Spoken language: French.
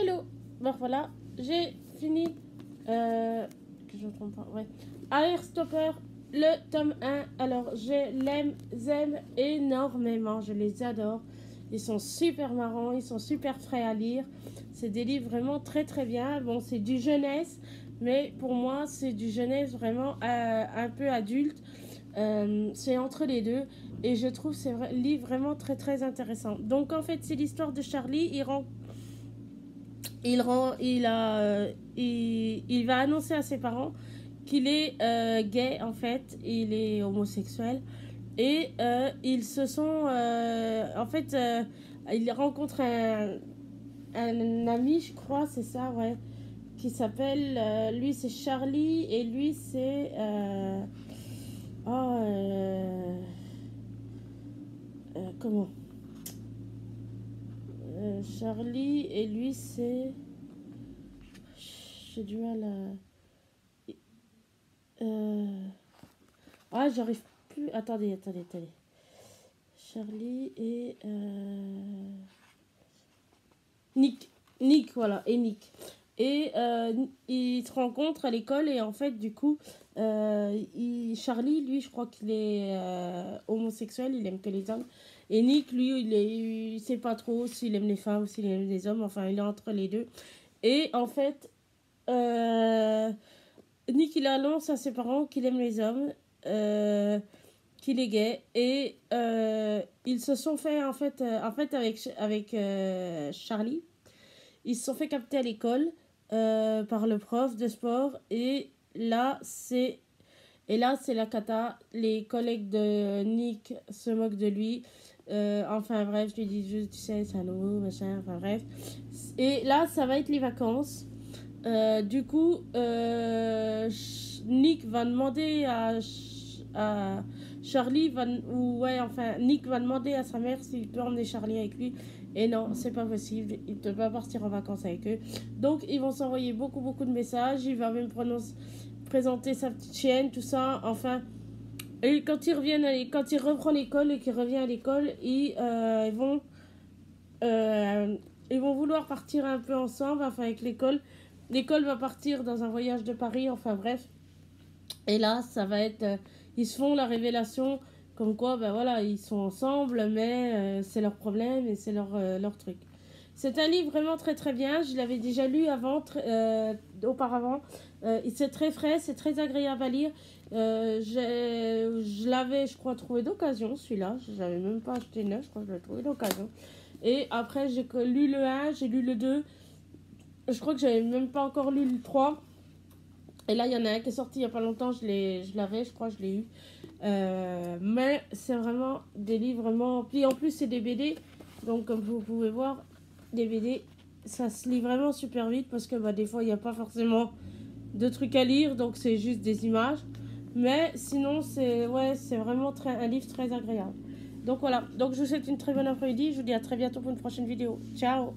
Hello. Bon voilà, j'ai fini. Que je ne trompe pas, ouais. Airstopper, le tome 1. Alors, j'aime énormément. Je les adore. Ils sont super marrants, ils sont super frais à lire. C'est des livres vraiment très très bien. Bon, c'est du jeunesse, mais pour moi, c'est du jeunesse vraiment un peu adulte. C'est entre les deux. Et je trouve ces livres vraiment très très intéressants. Donc, en fait, c'est l'histoire de Charlie. Il va annoncer à ses parents qu'il est gay en fait, il est homosexuel et ils se sont en fait il rencontre un ami, je crois, c'est ça, ouais, qui s'appelle lui c'est Charlie et lui c'est oh, comment Charlie et lui c'est j'ai du mal à ah, j'arrive plus. Attendez. Charlie et Nick. Nick, voilà, et Nick. Et ils se rencontrent à l'école et en fait, du coup, Charlie, lui, je crois qu'il est homosexuel, il aime que les hommes. Et Nick, lui, il sait pas trop s'il aime les femmes ou s'il aime les hommes. Enfin, il est entre les deux. Et en fait, Nick, il annonce à ses parents qu'il aime les hommes. Qu'il est gay et ils se sont fait en fait avec Charlie, ils se sont fait capter à l'école par le prof de sport et là c'est la cata. Les collègues de Nick se moquent de lui, enfin bref, je lui dis juste tu sais c'est un homo machin, enfin bref, et là ça va être les vacances. Du coup Nick va demander à Charlie Nick va demander à sa mère s'il peut emmener Charlie avec lui. Et non, c'est pas possible. Il ne peut pas partir en vacances avec eux. Donc, ils vont s'envoyer beaucoup de messages. Il va même présenter sa petite chienne, tout ça. Enfin, et quand il reprend l'école et qu'il revient à l'école, ils vont vouloir partir un peu ensemble, enfin, avec l'école. L'école va partir dans un voyage de Paris, enfin, bref. Et là, ça va être... ils se font la révélation comme quoi, ben voilà, ils sont ensemble, mais c'est leur problème et c'est leur truc. C'est un livre vraiment très très bien. Je l'avais déjà lu auparavant. C'est très frais, c'est très agréable à lire. Je l'avais, je crois, trouvé d'occasion, celui-là. Je l'avais même pas acheté neuf, je crois que je l'ai trouvé d'occasion. Et après, j'ai lu le 1, j'ai lu le 2. Je crois que j'avais même pas encore lu le 3. Et là, il y en a un qui est sorti il n'y a pas longtemps, je l'avais, je crois, je l'ai eu. Mais c'est vraiment des livres vraiment... Puis en plus, c'est des BD. Donc, comme vous pouvez voir, des BD, ça se lit vraiment super vite parce que bah, des fois, il n'y a pas forcément de trucs à lire. Donc, c'est juste des images. Mais sinon, c'est vraiment un livre très agréable. Donc, voilà. Donc, je vous souhaite une très bonne après-midi. Je vous dis à très bientôt pour une prochaine vidéo. Ciao!